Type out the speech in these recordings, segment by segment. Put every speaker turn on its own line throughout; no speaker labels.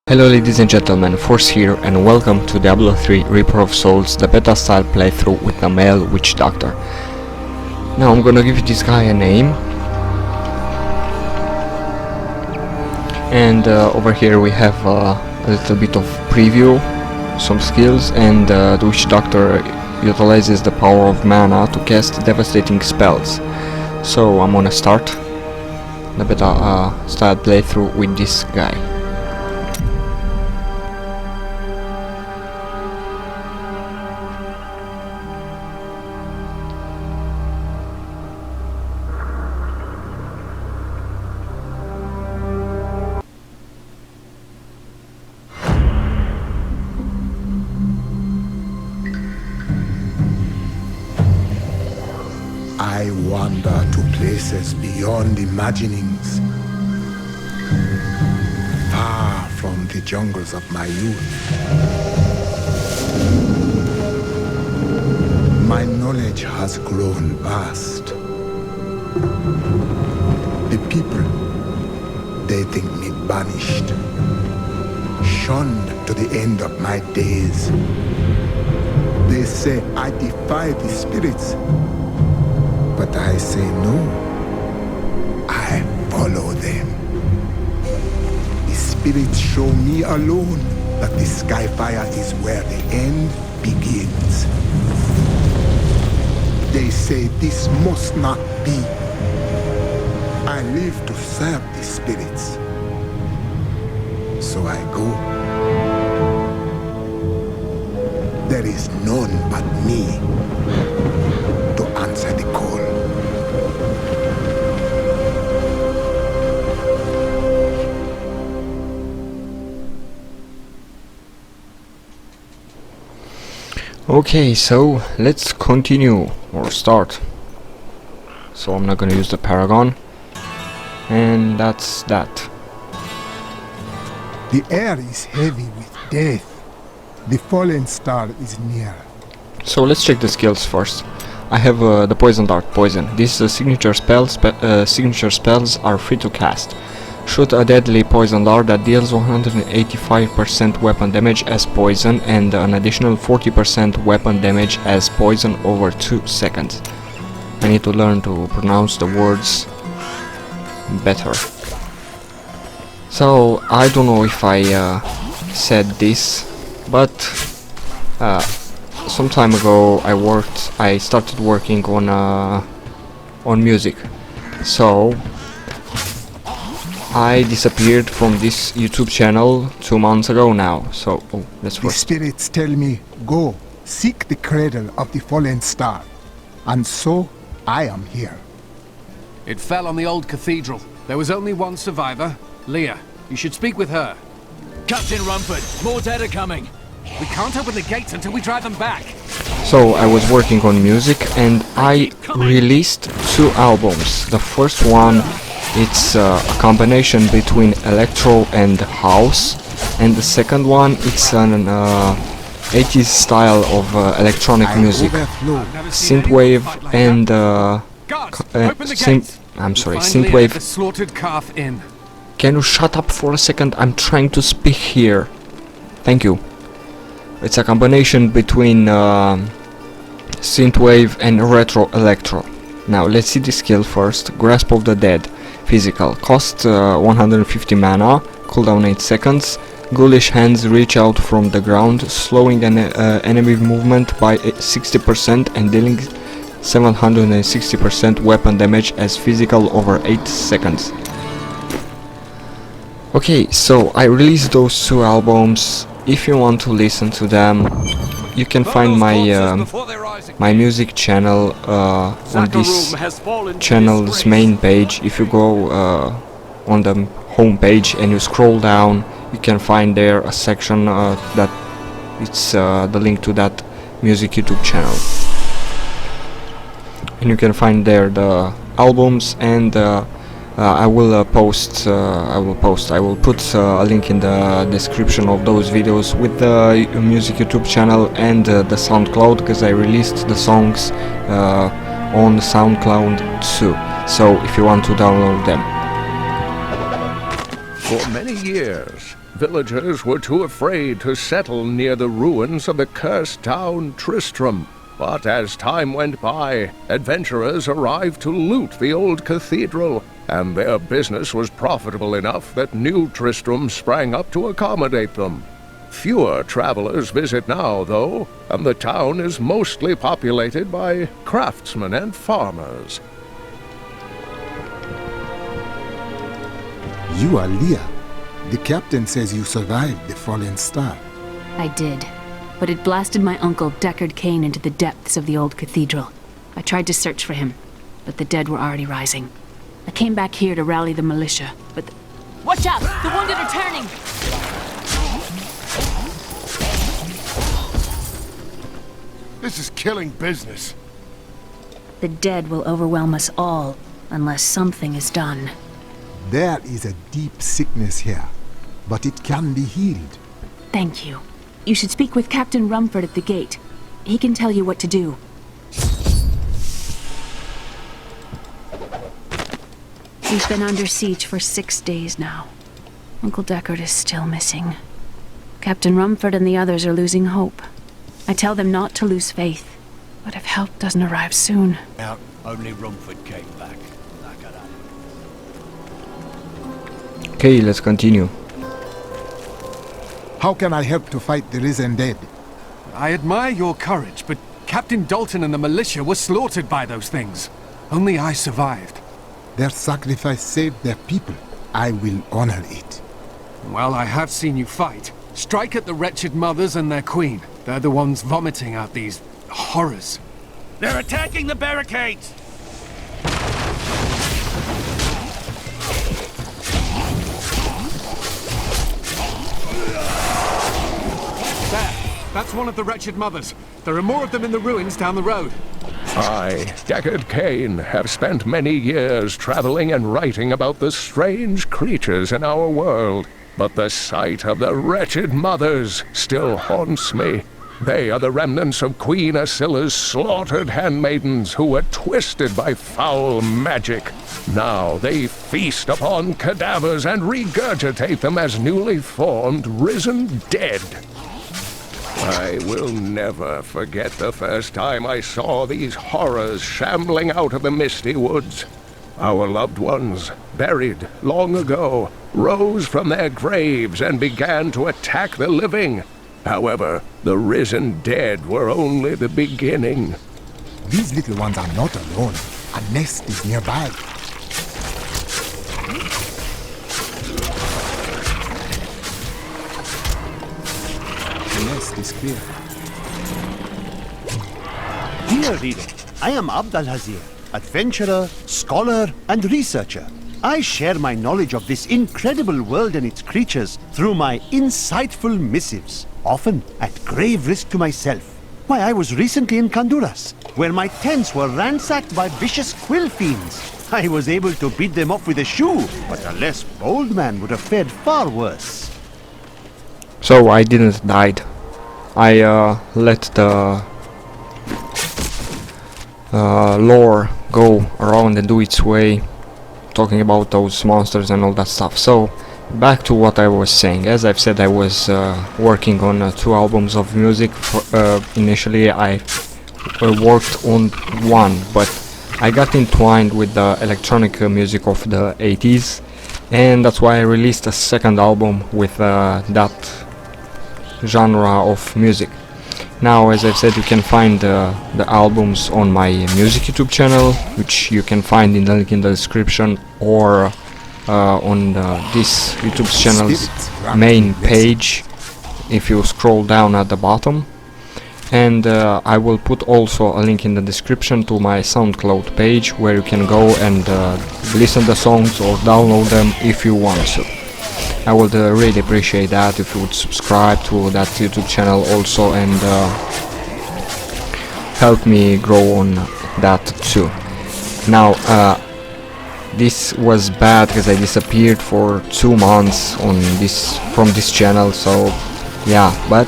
Hello ladies and gentlemen, Force here and welcome to Diablo 3 Reaper of Souls, the beta style playthrough with the male witch doctor. Now I'm gonna give this guy a name. And over here we have a little bit of preview, some skills, and the witch doctor utilizes the power of mana to cast devastating spells. So I'm gonna start the beta style playthrough with this guy.
I wander to places beyond imaginings, far from the jungles of my youth. My knowledge has grown vast. The people, they think me banished, shunned to the end of my days. They say I defy the spirits. But I say no. I follow them. The spirits show me alone that the sky fire is where the end begins. They say this must not be. I live to serve the spirits. So I go. There is none but me to answer the call.
Okay, so let's continue or start. So I'm not gonna use the Paragon, and that's that.
The air is heavy with death. The fallen star is near.
So let's check the skills first. I have the Poison Dart Poison. This is a signature spell. Signature spells are free to cast. Shoot a deadly poison dart that deals 185% weapon damage as poison and an additional 40% weapon damage as poison over 2 seconds. I need to learn to pronounce the words better. So I don't know if I said this, but some time ago I started working on music. So I disappeared from this YouTube channel 2 months ago now, so let's
The
first.
spirits tell me, go, seek the cradle of the fallen star. And so, I am here.
It fell on the old cathedral. There was only one survivor, Leah. You should speak with her.
Captain Rumford, more dead are coming.
We can't open the gates until we drive them back.
So I was working on music and I released 2 albums. The first one, it's a combination between electro and house, and the second one, it's an 80s style of electronic music, synthwave and synthwave.
The slaughtered calf in.
Can you shut up for a second? I'm trying to speak here. Thank you. It's a combination between synthwave and retro electro. Now let's see the skill first. Grasp of the Dead. Physical. Cost 150 mana. Cooldown 8 seconds. Ghoulish hands reach out from the ground, slowing an enemy movement by 60% and dealing 760% weapon damage as physical over 8 seconds. Okay, so I released those 2 albums. If you want to listen to them, you can find my music channel on this channel's main page. If you go on the home page and you scroll down, you can find there a section that it's the link to that music YouTube channel, and you can find there the albums, and I will put a link in the description of those videos with the music YouTube channel and the SoundCloud, because I released the songs on SoundCloud too, so if you want to download them.
For many years, villagers were too afraid to settle near the ruins of the cursed town Tristram. But as time went by, adventurers arrived to loot the old cathedral, and their business was profitable enough that new Tristram sprang up to accommodate them. Fewer travelers visit now, though, and the town is mostly populated by craftsmen and farmers.
You are Leah. The captain says you survived the fallen star.
I did. But it blasted my uncle Deckard Cain into the depths of the old cathedral. I tried to search for him, but the dead were already rising. I came back here to rally the militia, but Watch out! The wounded are turning!
This is killing business.
The dead will overwhelm us all, unless something is done.
There is a deep sickness here, but it can be healed.
Thank you. You should speak with Captain Rumford at the gate. He can tell you what to do. We've been under siege for 6 days now. Uncle Deckard is still missing. Captain Rumford and the others are losing hope. I tell them not to lose faith, but if help doesn't arrive soon...
Now, only Rumford came back.
Okay, let's continue.
How can I help to fight the risen dead?
I admire your courage, but Captain Dalton and the militia were slaughtered by those things. Only I survived.
Their sacrifice saved their people. I will honor it.
Well, I have seen you fight. Strike at the wretched mothers and their queen. They're the ones vomiting out these horrors.
They're attacking the barricades!
There! That's one of the wretched mothers. There are more of them in the ruins down the road.
I, Deckard Cain, have spent many years traveling and writing about the strange creatures in our world, but the sight of the wretched mothers still haunts me. They are the remnants of Queen Asilla's slaughtered handmaidens who were twisted by foul magic. Now they feast upon cadavers and regurgitate them as newly formed, risen dead. I will never forget the first time I saw these horrors shambling out of the misty woods. Our loved ones, buried long ago, rose from their graves and began to attack the living. However, the risen dead were only the beginning.
These little ones are not alone. A nest is nearby. The nest is clear.
Dear reader, I am Abdalhazir, adventurer, scholar, and researcher. I share my knowledge of this incredible world and its creatures through my insightful missives, often at grave risk to myself. Why, I was recently in Honduras, where my tents were ransacked by vicious quill fiends. I was able to beat them off with a shoe, but a less bold man would have fared far worse.
So I didn't die. I let the lore go around and do its way, talking about those monsters and all that stuff. So back to what I was saying. As I've said, I was working on 2 albums of music. Initially I worked on one, but I got entwined with the electronic music of the 80s, and that's why I released a second album with that genre of music. Now, as I've said, you can find the albums on my music YouTube channel, which you can find in the link in the description, or on this YouTube channel's main page if you scroll down at the bottom. And I will put also a link in the description to my SoundCloud page, where you can go and listen to the songs or download them if you want to. I would really appreciate that if you would subscribe to that YouTube channel also, and help me grow on that too. Now, this was bad because I disappeared for 2 months from this channel, so yeah, but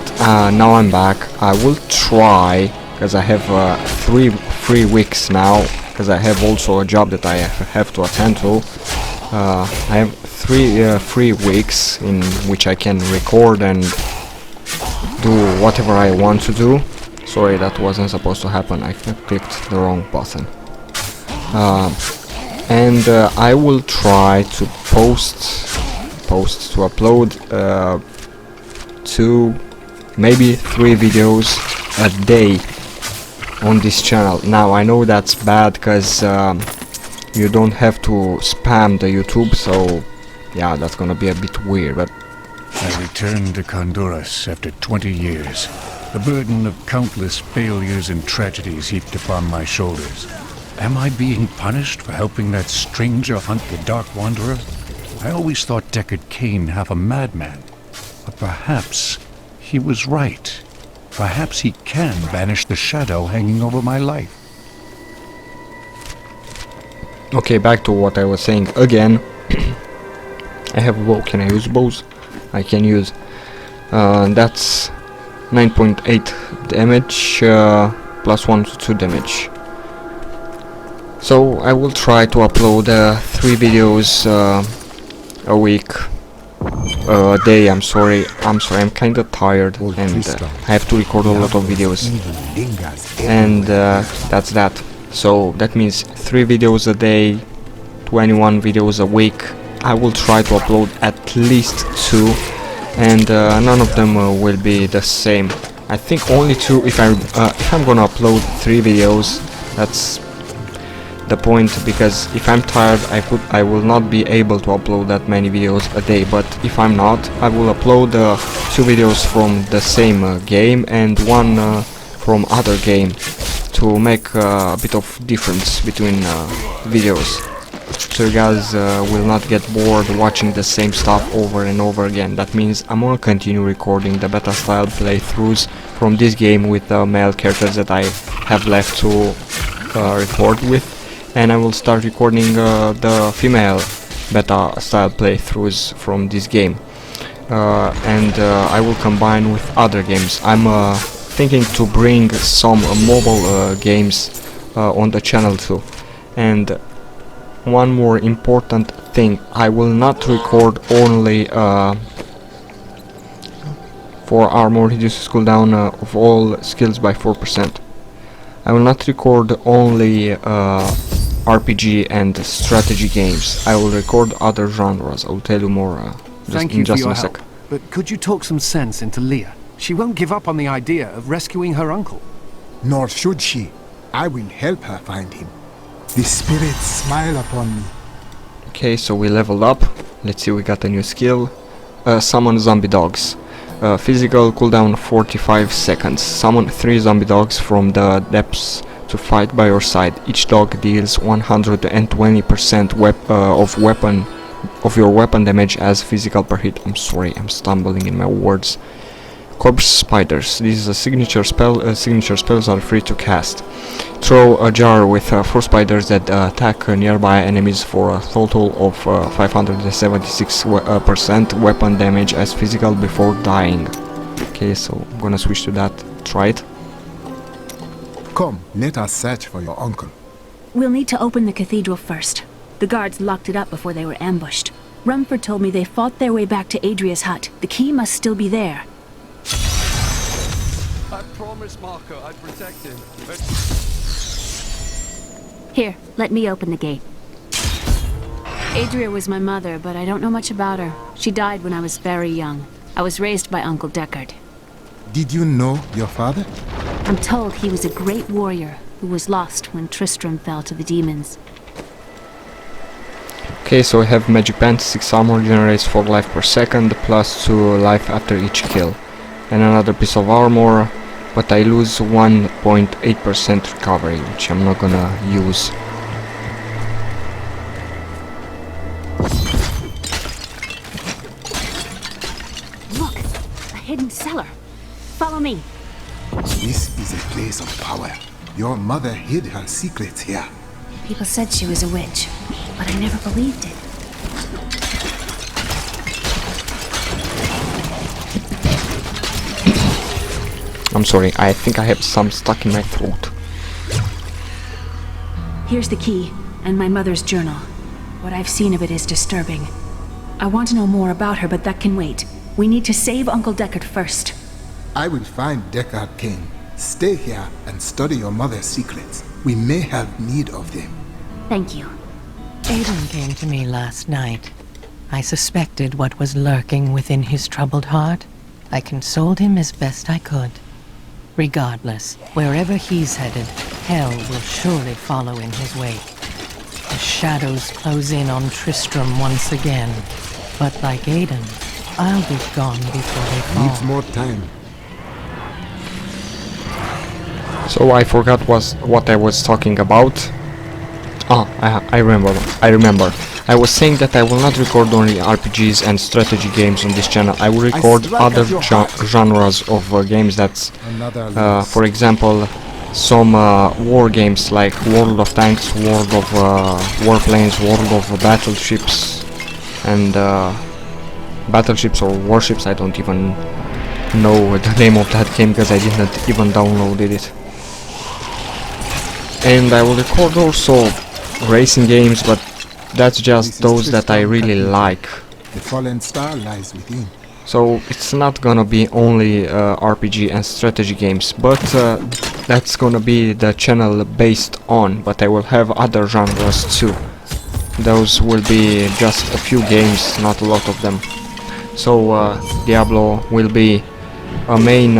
now I'm back. I will try, because I have 3 weeks now, because I have also a job that I have to attend to. I have 3 weeks in which I can record and do whatever I want to do. Sorry, that wasn't supposed to happen. I clicked the wrong button. And I will try to upload 2, maybe 3 videos a day on this channel. Now I know that's bad because you don't have to spam the YouTube, so yeah, that's gonna be a bit weird, but
I returned to Honduras after 20 years. The burden of countless failures and tragedies heaped upon my shoulders. Am I being punished for helping that stranger hunt the Dark Wanderer? I always thought 𝐀𝐁𝐎, half a madman. But perhaps he was right. Perhaps he can banish the shadow hanging over my life.
okay, back to what I was saying again. I have a bow. Can I use bows? I can use. That's 9.8 damage plus 1 to 2 damage. So I will try to upload 3 videos a week, a day. I'm sorry, I'm kinda tired, and I have to record a lot of videos, and that's that. So that means 3 videos a day, 21 videos a week. I will try to upload at least 2, and none of them will be the same. I think only 2. If I'm gonna upload 3 videos, that's the point, because if I'm tired I will not be able to upload that many videos a day. But if I'm not, I will upload 2 videos from the same game and 1 from other game to make a bit of difference between videos, so you guys will not get bored watching the same stuff over and over again. That means I'm gonna continue recording the beta style playthroughs from this game with the male characters that I have left to record with, and I will start recording the female beta style playthroughs from this game, and I will combine with other games. I'm thinking to bring some mobile games on the channel too. And one more important thing, I will not record only for armor reduces cooldown of all skills by 4%. I will not record only RPG and strategy games. I will record other genres. I will tell you more
Thank
in
you for
just
your
a sec.
help. But could you talk some sense into Leah? She won't give up on the idea of rescuing her uncle.
Nor should she. I will help her find him. The spirits smile upon me.
Okay, so we leveled up. Let's see, we got a new skill. Summon zombie dogs. Physical cooldown 45 seconds. Summon 3 zombie dogs from the depths to fight by your side. Each dog deals 120% of your weapon damage as physical per hit. I'm sorry, I'm stumbling in my words. Corpse spiders. This is a signature spell. Signature spells are free to cast. Throw a jar with 4 spiders that attack nearby enemies for a total of 576% weapon damage as physical before dying. Okay, so I'm gonna switch to that. Try it.
Come, let us search for your uncle.
We'll need to open the cathedral first. The guards locked it up before they were ambushed. Rumford told me they fought their way back to Adria's hut. The key must still be there.
I promised Marco I'd protect him.
Here, let me open the gate. Adria was my mother, but I don't know much about her. She died when I was very young. I was raised by Uncle Deckard.
Did you know your father?
I'm told he was a great warrior who was lost when Tristram fell to the demons.
Okay, so I have magic pants. 6 armor generates 4 life per second, plus 2 life after each kill. And another piece of armor, but I lose 1.8% recovery, which I'm not gonna use.
Look! A hidden cellar! Follow me!
This is a place of power. Your mother hid her secrets here.
People said she was a witch, but I never believed it.
I'm sorry, I think I have some stuck in my throat.
Here's the key, and my mother's journal. What I've seen of it is disturbing. I want to know more about her, but that can wait. We need to save Uncle Deckard first.
I will find Deckard Cain. Stay here and study your mother's secrets. We may have need of them.
Thank you.
Aiden came to me last night. I suspected what was lurking within his troubled heart. I consoled him as best I could. Regardless, wherever he's headed, hell will surely follow in his wake. The shadows close in on Tristram once again. But like Aiden, I'll be gone before they fall.
Needs more time.
So I forgot what I was talking about. I remember. I was saying that I will not record only RPGs and strategy games on this channel. I will record other genres of games that's, for example, some war games like World of Tanks, World of Warplanes, World of Battleships, and Battleships or Warships. I don't even know the name of that game because I didn't even download it. And I will record also racing games, but that's just those that I really like.
The fallen star lies within.
So it's not gonna be only RPG and strategy games, but that's gonna be the channel based on, but I will have other genres too. Those will be just a few games, not a lot of them. So Diablo will be a main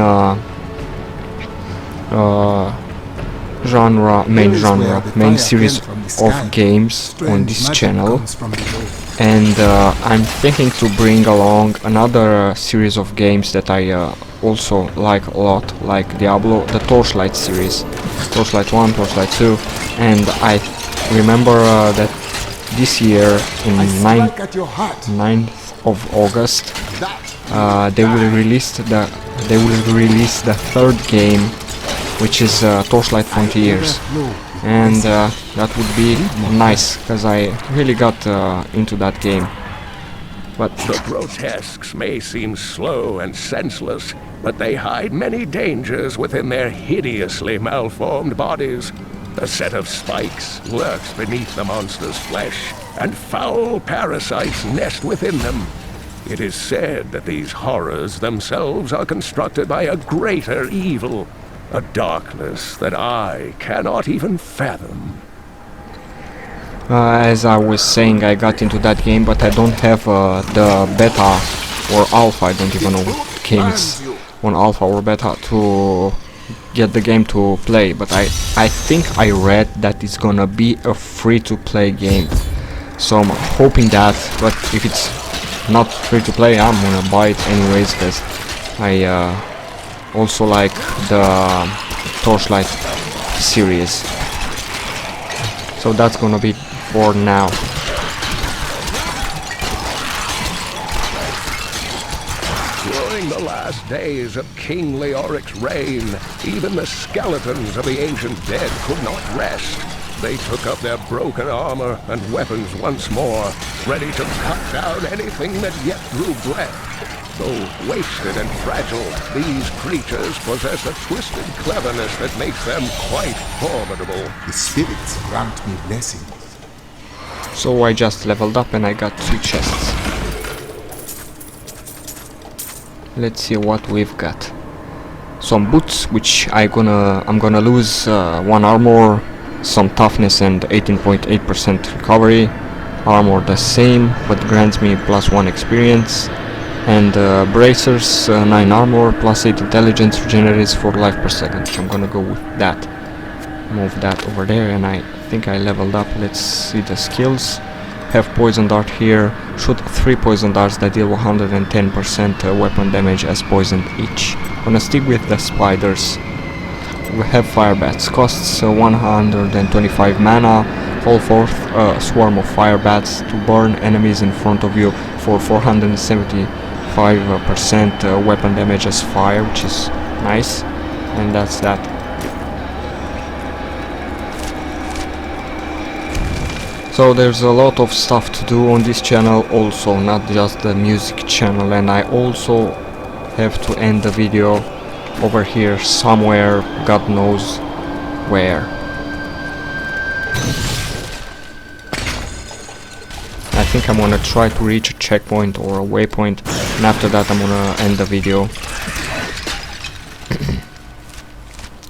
main series of games on this channel, and I'm thinking to bring along another series of games that I also like a lot, like Diablo, the Torchlight series, Torchlight 1, Torchlight 2, and I remember that this year in 9th of August they will release the third game, which is Torchlight Frontiers, and that would be nice because I really got into that game. But
the grotesques may seem slow and senseless, but they hide many dangers within their hideously malformed bodies. A set of spikes lurks beneath the monster's flesh, and foul parasites nest within them. It is said that these horrors themselves are constructed by a greater evil, a darkness that I cannot even fathom.
As I was saying, I got into that game, but I don't have the beta or alpha. I don't even know what game is on alpha or beta to get the game to play. But I think I read that it's gonna be a free-to-play game, so I'm hoping that. But if it's not free-to-play, I'm gonna buy it anyways, because I also like the Torchlight series. So that's gonna be for now.
During the last days of King Leoric's reign, even the skeletons of the ancient dead could not rest. They took up their broken armor and weapons once more, ready to cut down anything that yet drew breath. Though wasted and fragile, these creatures possess a twisted cleverness that makes them quite formidable.
The spirits grant me blessings.
So I just leveled up and I got 2 chests. Let's see what we've got. Some boots, which I'm gonna lose 1 armor, some toughness and 18.8% recovery. Armor the same, but grants me +1 experience. And bracers, 9 armor, +8 intelligence, regenerates 4 life per second. So I'm gonna go with that. Move that over there, and I think I leveled up. Let's see the skills. Have poison dart here. Shoot 3 poison darts that deal 110% weapon damage as poisoned each. Gonna stick with the spiders. We have fire bats. Costs 125 mana. Call forth a swarm of fire bats to burn enemies in front of you for 475% weapon damage as fire, which is nice. And that's that. So there's a lot of stuff to do on this channel also, not just the music channel, and I also have to end the video over here somewhere, God knows where. think I'm gonna try to reach a checkpoint or a waypoint, and after that I'm gonna end the video.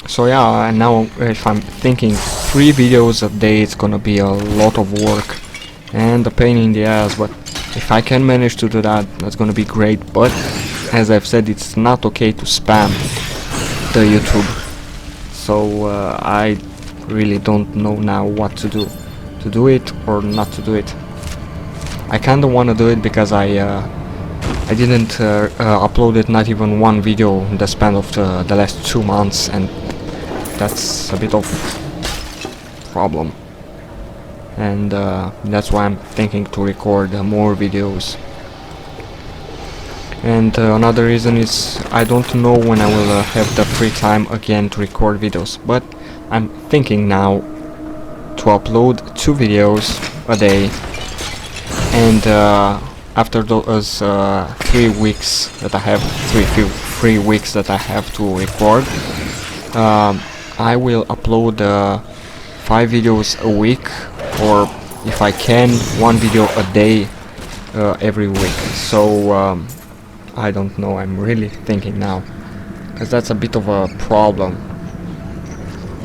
So yeah, and now if I'm thinking 3 videos a day, it's gonna be a lot of work and a pain in the ass, but if I can manage to do that, that's gonna be great. But as I've said, it's not okay to spam the YouTube, so I really don't know now what to do it or not to do it. I kinda wanna do it because I didn't upload it, not even one video in the span of the last 2 months, and that's a bit of problem, and that's why I'm thinking to record more videos. And another reason is I don't know when I will have the free time again to record videos, but I'm thinking now to upload 2 videos a day, and after those 3 weeks that I have, 3 weeks that I have to record, I will upload 5 videos a week, or if I can, 1 video a day every week. So I don't know, I'm really thinking now, because that's a bit of a problem,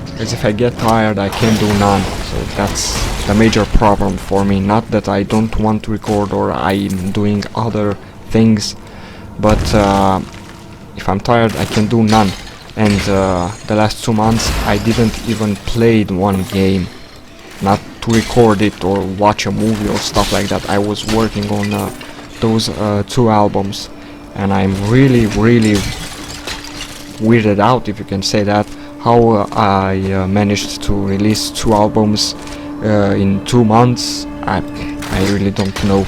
because if I get tired I can do none. So that's the major problem for me. Not that I don't want to record or I'm doing other things, but if I'm tired I can do none. And the last 2 months I didn't even played one game, not to record it or watch a movie or stuff like that. I was working on those 2 albums, and I'm really weirded out, if you can say that, how I managed to release 2 albums in 2 months. I really don't know.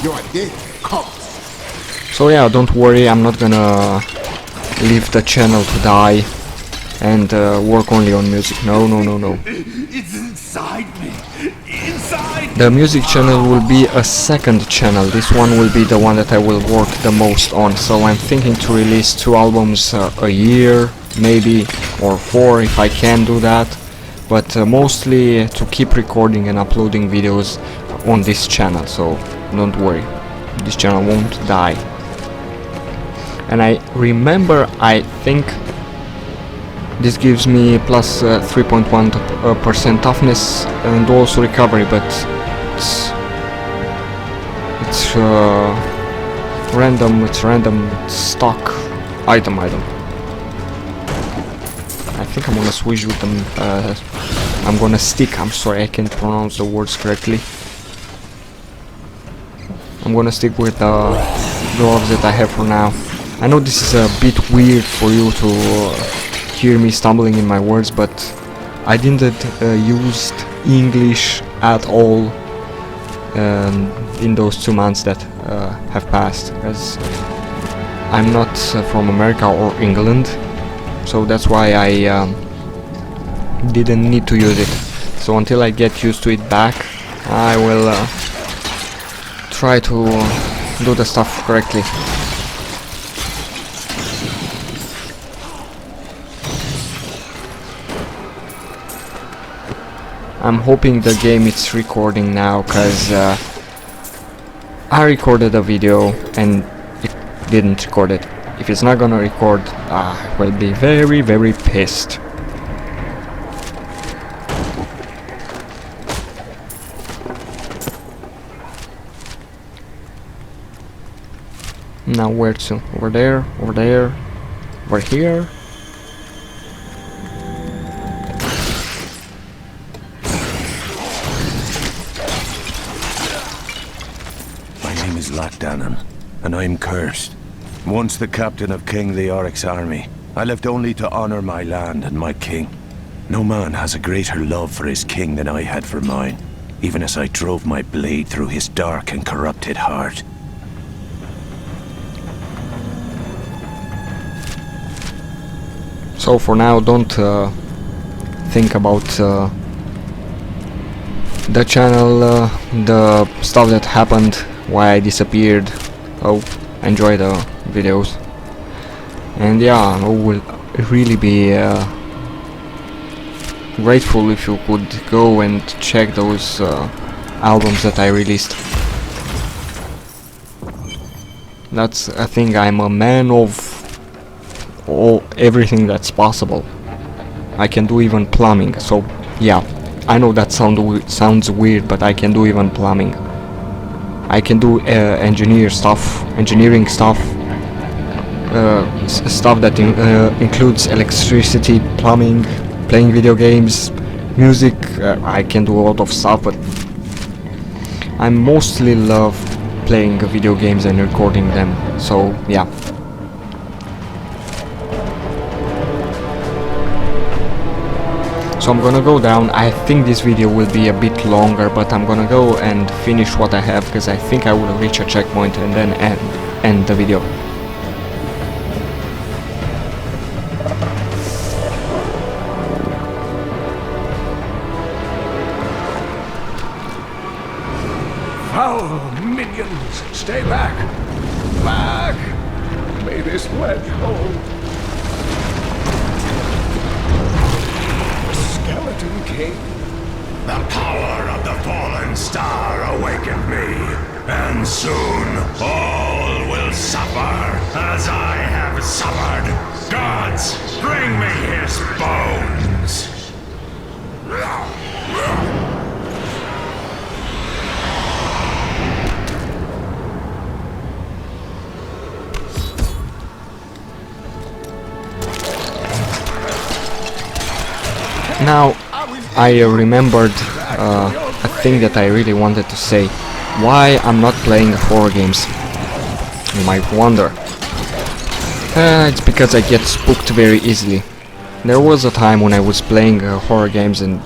You're dead. Come.
So yeah, don't worry, I'm not gonna leave the channel to die and work only on music. No.
It's inside me. Inside.
The music channel will be a second channel. This one will be the one that I will work the most on. So I'm thinking to release 2 albums a year, maybe, or 4 if I can do that. But mostly to keep recording and uploading videos on this channel. So don't worry, this channel won't die. And I remember, I think this gives me plus 3.1% toughness and also recovery, but it's random. It's random stock item. I think I'm gonna switch with them. I'm gonna stick. I'm sorry, I can't pronounce the words correctly. I'm gonna stick with the gloves that I have for now. I know this is a bit weird for you to hear me stumbling in my words, but I didn't use English at all in those 2 months that have passed, because I'm not from America or England, so that's why I didn't need to use it. So until I get used to it back, I will try to do the stuff correctly. I'm hoping the game is recording now, cause I recorded a video and it didn't record it. If it's not gonna record, I will be very pissed. Now where to? Over there, over here.
Dannon, and I'm cursed. Once the captain of King Leoric's army, I lived only to honor my land and my king. No man has a greater love for his king than I had for mine, even as I drove my blade through his dark and corrupted heart.
So for now, don't think about the channel, the stuff that happened, why I disappeared. Oh, enjoy the videos. And yeah, it will really be grateful if you could go and check those albums that I released. That's, I think I'm a man of everything that's possible. I can do even plumbing, so yeah, I know that sounds weird, but I can do even plumbing. I can do engineering stuff, stuff that includes electricity, plumbing, playing video games, music. I can do a lot of stuff, but I mostly love playing video games and recording them, so yeah. So I'm gonna go down. I think this video will be a bit longer, but I'm gonna go and finish what I have, because I think I will reach a checkpoint and then end the video.
Foul minions, stay back! Back! May this wedge hold. Skeleton King.
The power of the fallen star awakened me, and soon all will suffer as I have suffered. Gods, bring me his bones!
Now, I remembered a thing that I really wanted to say. Why I'm not playing horror games? You might wonder. It's because I get spooked very easily. There was a time when I was playing horror games and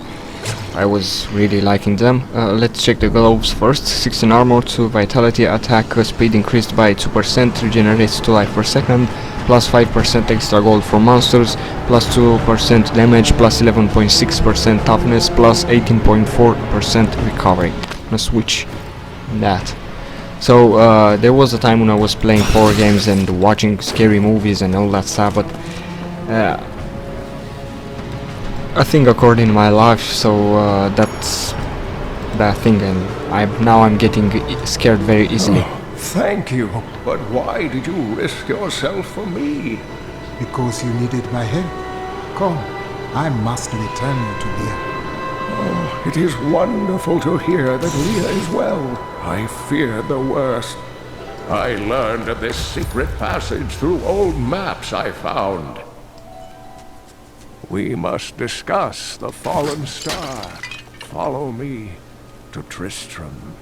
I was really liking them. Let's check the gloves first. 16 armor, 2 vitality, attack speed increased by 2%, regenerates 2 life per second, plus 5% extra gold for monsters, plus 2% damage, plus 11.6% toughness, plus 18.4% recovery. I'm gonna switch that. So there was a time when I was playing horror games and watching scary movies and all that stuff, but a thing occurred in my life, so that's that thing, and I'm getting scared very easily.
Thank you, but why did you risk yourself for me?
Because you needed my help. Come, I must return you to Leah.
Oh, it is wonderful to hear that Leah is well. I feared the worst. I learned of this secret passage through old maps I found. We must discuss the fallen star. Follow me to Tristram.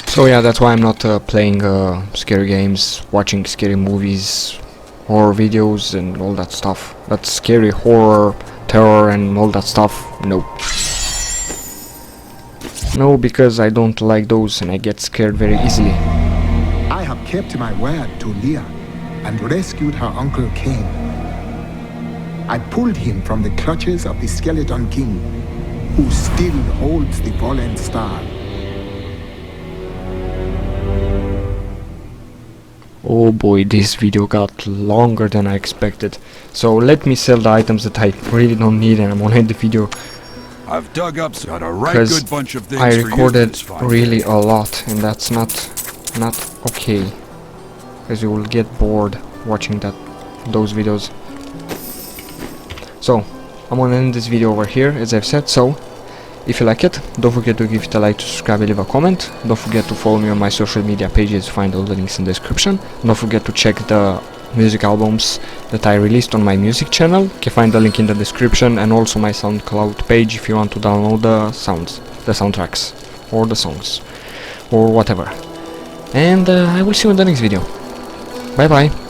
So yeah, that's why I'm not playing scary games, watching scary movies, horror videos and all that stuff. That's scary horror, terror and all that stuff. No. No, because I don't like those and I get scared very easily.
I have kept my word to Leah and rescued her uncle Cain. I pulled him from the clutches of the Skeleton King, who still holds the fallen star.
Oh boy, this video got longer than I expected. So let me sell the items that I really don't need, and I'm gonna end the video.
I've dug up got a right good bunch of things
I
for
recorded
you
really a lot, and that's not okay, because you will get bored watching those videos. So I'm gonna end this video over here, as I've said. So if you like it, don't forget to give it a like, to subscribe and leave a comment. Don't forget to follow me on my social media pages, find all the links in the description. Don't forget to check the music albums that I released on my music channel. You can find the link in the description, and also my SoundCloud page if you want to download the soundtracks, or the songs, or whatever. And I will see you in the next video. Bye bye.